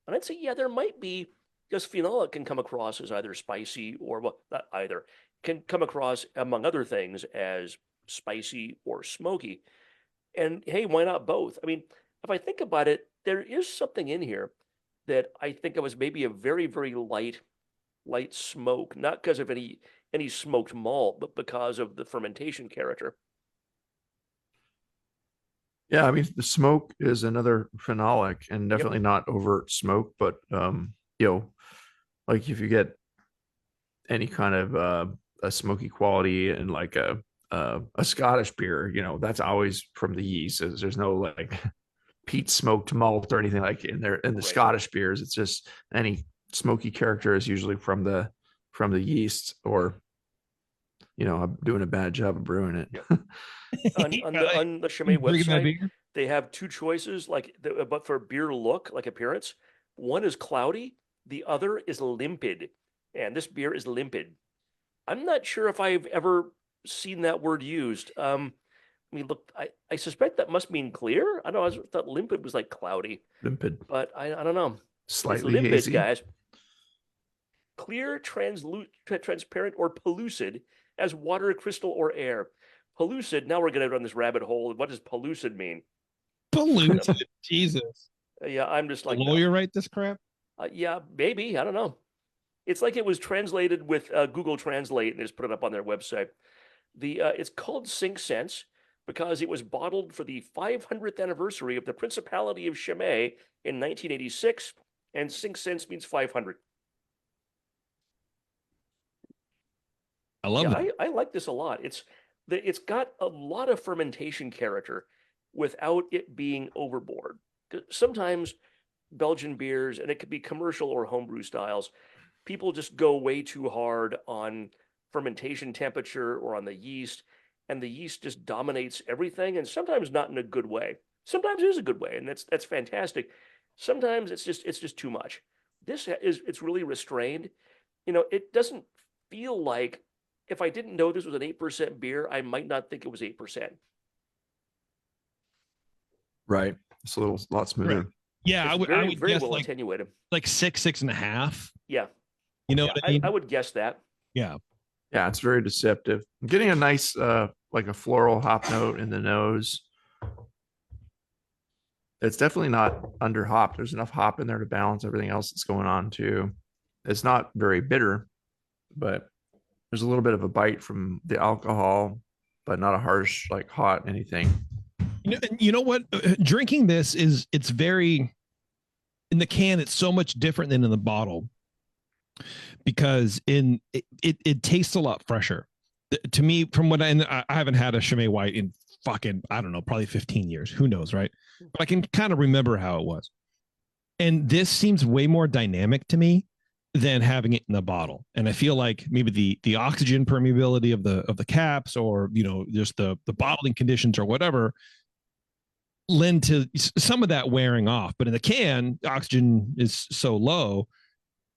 And I'd say, there might be, because phenolic can come across as either spicy or, well, not either, can come across, among other things, as spicy or smoky. And hey, why not both? I mean, if I think about it, there is something in here that I think it was maybe a very, very light smoke, not because of any smoked malt, but because of the fermentation character. Yeah, I mean, the smoke is another phenolic, and definitely not overt smoke, but like if you get any kind of a smoky quality in like a Scottish beer, that's always from the yeast. There's no like peat smoked malt or anything like in there. In the Scottish beers, it's just any smoky character is usually from the yeast, or I'm doing a bad job of brewing it. on the Chimay website, they have two choices, but for beer look, like appearance. One is cloudy, the other is limpid, and this beer is limpid. I'm not sure if I've ever seen that word used. I mean, look, I suspect that must mean clear. I don't know. I thought limpid was like cloudy. Limpid, but I don't know. Slightly it's limpid, hazy, guys. Clear, transparent, or pellucid as water, crystal, or air. Pellucid. Now we're going to run this rabbit hole. What does pellucid mean? Pellucid, Jesus. Yeah, I'm just like a lawyer write this crap. Yeah, maybe. I don't know. It's like it was translated with Google Translate and just put it up on their website. It's called 5 Cents because it was bottled for the 500th anniversary of the Principality of Chimay in 1986, and 5 cents means 500. I love that. I like this a lot. It's got a lot of fermentation character without it being overboard. Sometimes Belgian beers, and it could be commercial or homebrew styles, people just go way too hard on fermentation temperature or on the yeast, and the yeast just dominates everything, and sometimes not in a good way. Sometimes it is a good way, and that's fantastic. Sometimes it's just too much. It's really restrained. It doesn't feel like, if I didn't know this was an 8% beer, I might not think it was 8%. Right. It's a lot smoother. Right. Yeah, I would very guess well like attenuated. Like 6.5. Yeah. You know what I mean? I would guess that. Yeah. Yeah, it's very deceptive. I'm getting a nice like a floral hop note in the nose. It's definitely not under hopped. There's enough hop in there to balance everything else that's going on too. It's not very bitter, but there's a little bit of a bite from the alcohol, but not a harsh, like hot anything. You know what? Drinking this it's very, in the can, it's so much different than in the bottle, because it tastes a lot fresher to me. From what I haven't had a Chimay White in fucking, I don't know, probably 15 years. Who knows, right? But I can kind of remember how it was. And this seems way more dynamic to me than having it in the bottle. And I feel like maybe the oxygen permeability of the caps, or just the bottling conditions or whatever, lend to some of that wearing off. But in the can, oxygen is so low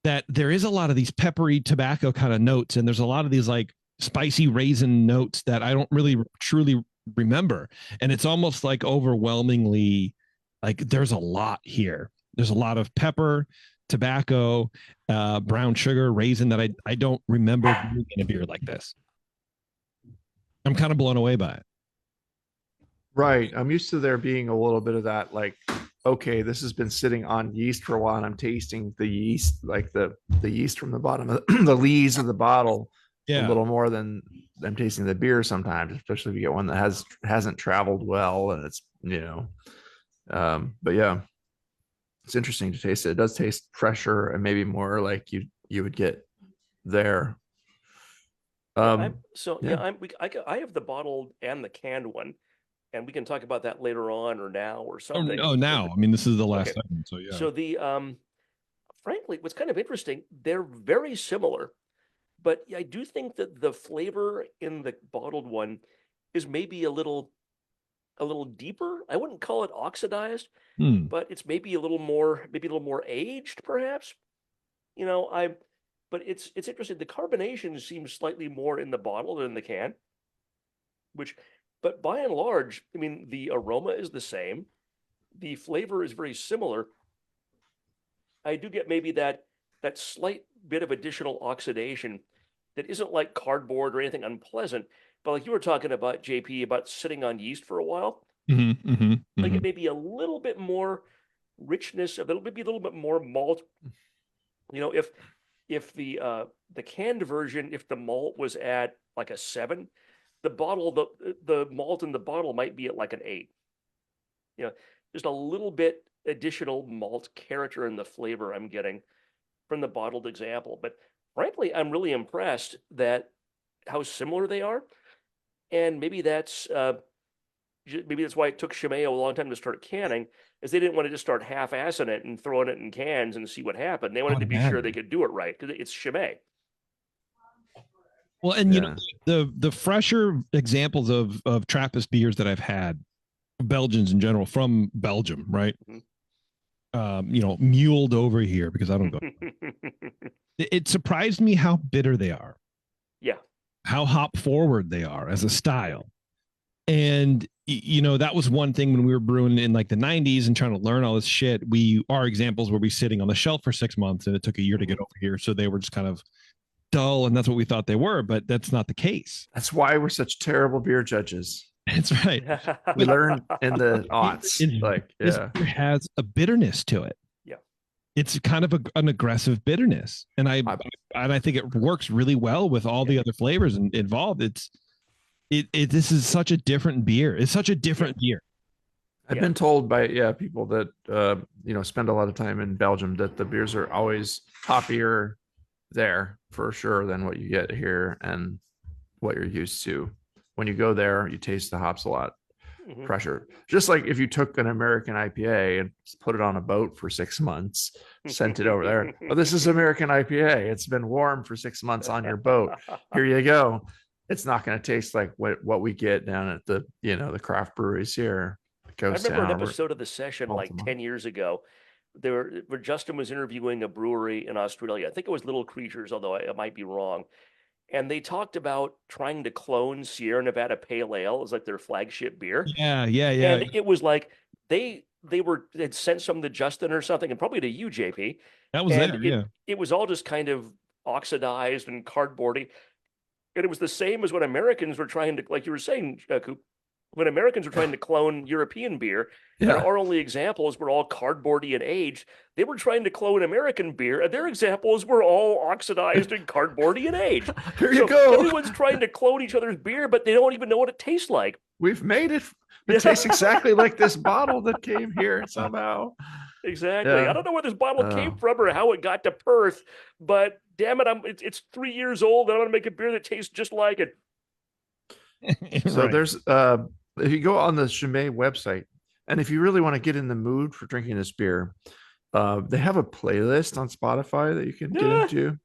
that there is a lot of these peppery tobacco kind of notes, and there's a lot of these like spicy raisin notes that I don't really truly remember. And it's almost like overwhelmingly, like there's a lot here. There's a lot of pepper, tobacco, brown sugar, raisin that I don't remember drinking a beer like this. I'm kind of blown away by it. Right. I'm used to there being a little bit of that, like okay, this has been sitting on yeast for a while, and I'm tasting the yeast, like the yeast from the bottom of the lees of the bottle, a little more than I'm tasting the beer sometimes, especially if you get one that hasn't traveled well, and it's but yeah, it's interesting to taste it. It does taste fresher and maybe more like you would get there. I have the bottled and the canned one, and we can talk about that later on or now or something. Oh, now. I mean, this is the last Okay. segment, so yeah. So the frankly, what's kind of interesting, they're very similar, but I do think that the flavor in the bottled one is maybe a little deeper. I wouldn't call it oxidized, but it's maybe a little more aged, perhaps. But it's interesting. The carbonation seems slightly more in the bottle than in the can, but by and large, I mean, the aroma is the same. The flavor is very similar. I do get maybe that slight bit of additional oxidation that isn't like cardboard or anything unpleasant, but like you were talking about, JP, about sitting on yeast for a while. Like it may be a little bit more richness, maybe a little bit more malt. If the canned version, if the malt was at like a 7, the malt in the bottle might be at like an 8. Just a little bit additional malt character in the flavor I'm getting from the bottled example. But frankly, I'm really impressed that how similar they are, and maybe that's why it took Chimay a long time to start canning, is they didn't want to just start half-assing it and throwing it in cans and see what happened. They wanted to be sure they could do it right because it's Chimay. Well, and the fresher examples of Trappist beers that I've had, Belgians in general, from Belgium, right? Muled over here because I don't go. It surprised me how bitter they are. Yeah. How hop forward they are as a style. And that was one thing when we were brewing in like the 90s and trying to learn all this shit. Our examples were sitting on the shelf for 6 months and it took a year to get over here. So they were just kind of dull, and that's what we thought they were, but that's not the case. That's why we're such terrible beer judges. That's right. We learned in the aughts. This beer has a bitterness to it. Yeah. It's kind of an aggressive bitterness. And I think it works really well with all the other flavors involved. This is such a different beer. It's such a different beer. I've been told by people that spend a lot of time in Belgium that the beers are always hoppier there for sure than what you get here and what you're used to. When you go there, you taste the hops a lot fresher. Just like if you took an American IPA and put it on a boat for 6 months, sent it over there. Oh, this is American IPA. It's been warm for 6 months on your boat. Here you go. It's not going to taste like what we get down at the the craft breweries here. I remember an episode of The Session like 10 years ago where Justin was interviewing a brewery in Australia. I think it was Little Creatures, although I might be wrong. And they talked about trying to clone Sierra Nevada Pale Ale as like their flagship beer. Yeah. And it was like they'd sent some to Justin or something, and probably to you, JP. That was It was all just kind of oxidized and cardboardy. And it was the same as when Americans were trying to, like you were saying, Coop, when Americans were trying to clone European beer, and our only examples were all cardboardy and aged. They were trying to clone American beer, and their examples were all oxidized and cardboardy and aged. Here you go. Everyone's trying to clone each other's beer, but they don't even know what it tastes like. We've made it. It tastes exactly like this bottle that came here somehow. Exactly. Yeah. I don't know where this bottle came from or how it got to Perth, but damn it, it's 3 years old, and I'm going to make a beer that tastes just like it. So there's if you go on the Chimay website, and if you really want to get in the mood for drinking this beer, they have a playlist on Spotify that you can get into.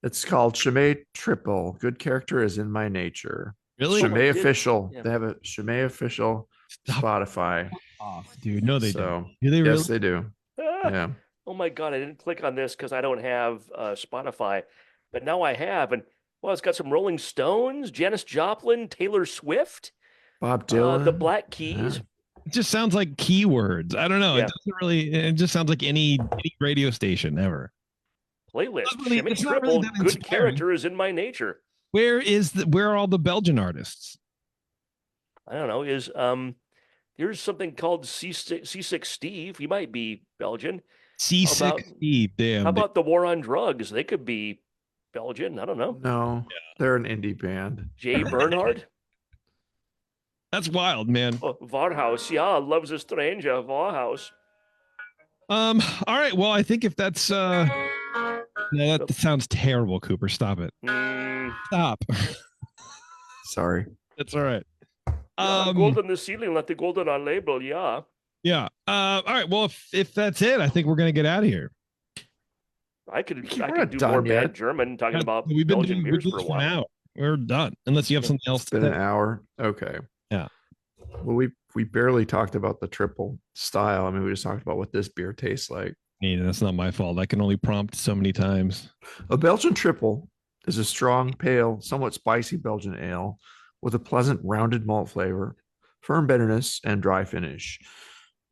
It's called Chimay Triple. Good character is in my nature. Really? Chimay official. Yeah. They have a Chimay official Spotify. Off, dude. No, they don't. Do they really? Yes, they do. Yeah. Oh my God, I didn't click on this because I don't have Spotify, but now I have, and well, it's got some Rolling Stones, Janis Joplin, Taylor Swift, Bob Dylan, the Black Keys. Yeah. It just sounds like keywords. I don't know. Yeah. It doesn't really. It just sounds like any radio station ever. Playlist. Chimay Triple. Good character is in my nature. Where are all the Belgian artists? I don't know. Here's something called C6 Steve. He might be Belgian. C6 Steve. Damn. How about the War on Drugs? They could be Belgian. I don't know. No, they're an indie band. Jay Bernhard. That's wild, man. Oh, Varhouse. Yeah, loves a stranger. Varhouse. All right. Well, I think if that's no, that sounds terrible, Cooper. Stop it. Stop. Sorry. That's all right. Gold on the ceiling, let the gold on our label. Yeah. Yeah. All right. Well, if that's it, I think we're gonna get out of here. I could do done more yet. bad German talking about We've been Belgian doing beers for a while. now. We're done. Unless you have something else It's been an hour. Okay. Yeah. Well, we barely talked about the triple style. I mean, we just talked about what this beer tastes like. Yeah, that's not my fault. I can only prompt so many times. A Belgian triple is a strong, pale, somewhat spicy Belgian ale with a pleasant rounded malt flavor, firm bitterness, and dry finish.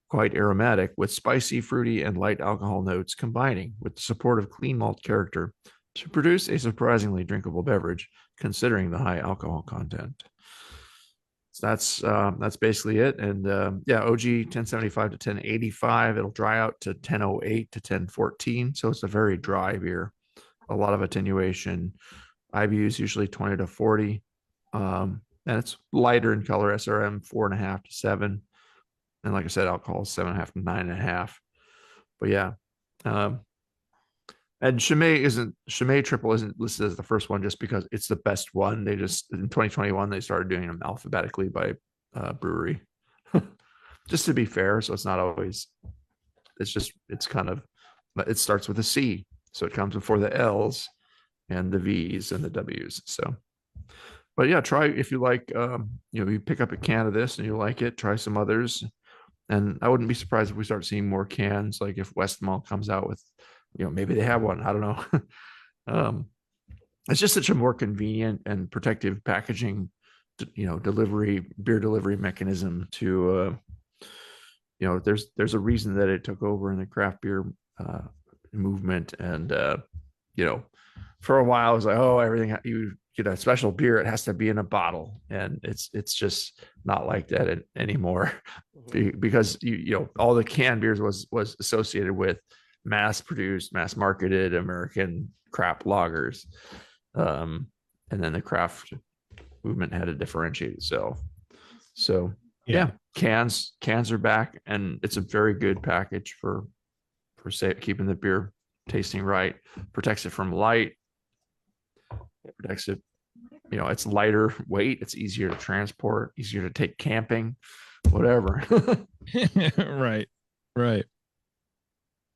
Quite aromatic with spicy, fruity, and light alcohol notes combining with the support of clean malt character to produce a surprisingly drinkable beverage, considering the high alcohol content. So that's basically it. And yeah, OG 1075 to 1085. It'll dry out to 1008 to 1014. So it's a very dry beer. A lot of attenuation. IBUs usually 20 to 40. And it's lighter in color, SRM 4.5 to 7. And like I said, alcohol is 7.5 to 9.5. But yeah. And Chimay triple isn't listed as the first one just because it's the best one. They just in 2021 they started doing them alphabetically by brewery, just to be fair. So it's not always. It's kind of, it starts with a C, so it comes before the L's and the V's and the W's. So, but yeah, try if you like. You pick up a can of this and you like it. Try some others, and I wouldn't be surprised if we start seeing more cans. Like if Westmalle comes out with. Maybe they have one. I don't know. It's just such a more convenient and protective packaging, beer delivery mechanism to, there's a reason that it took over in the craft beer movement. And, for a while I was like, oh, everything you get a special beer, it has to be in a bottle. And it's just not like that anymore because, all the canned beers was associated with mass-produced, mass-marketed American craft lagers, and then the craft movement had to differentiate itself. So yeah, cans are back, and it's a very good package for keeping the beer tasting right. Protects it from light. Protects it. It's lighter weight. It's easier to transport. Easier to take camping, whatever. Right.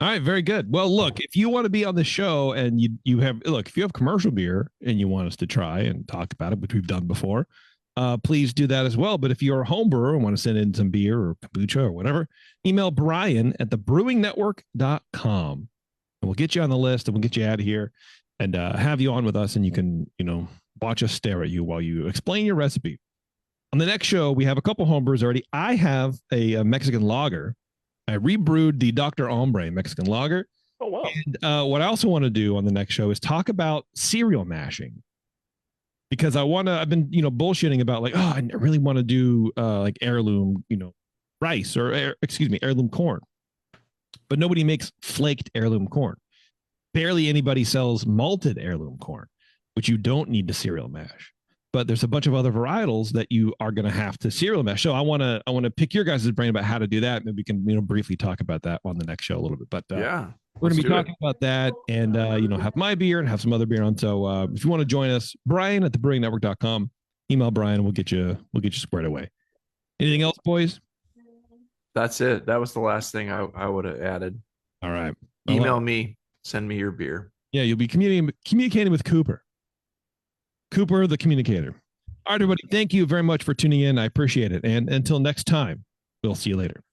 All right, very good. Well, look, if you want to be on the show and if you have commercial beer and you want us to try and talk about it, which we've done before, please do that as well. But if you're a home brewer and want to send in some beer or kombucha or whatever, email Brian at thebrewingnetwork.com and we'll get you on the list and we'll get you out of here and have you on with us, and you can, watch us stare at you while you explain your recipe. On the next show, we have a couple home brewers already. I have a Mexican lager. I rebrewed the Dr. Hombre Mexican lager. Oh, wow. And what I also want to do on the next show is talk about cereal mashing, because I've been, bullshitting about like, oh, I really want to do like heirloom, rice or heirloom corn, but nobody makes flaked heirloom corn. Barely anybody sells malted heirloom corn, which you don't need to cereal mash. But there's a bunch of other varietals that you are going to have to cereal mash. So I want to pick your guys' brain about how to do that. Maybe we can, briefly talk about that on the next show a little bit. But yeah, we're going to be talking about that and, have my beer and have some other beer on. So if you want to join us, Brian at thebrewingnetwork.com, email Brian and we'll get you squared away. Anything else, boys? That's it. That was the last thing I would have added. All right. Email me, send me your beer. Yeah, you'll be communicating with Cooper, the communicator. All right, everybody. Thank you very much for tuning in. I appreciate it. And until next time, we'll see you later.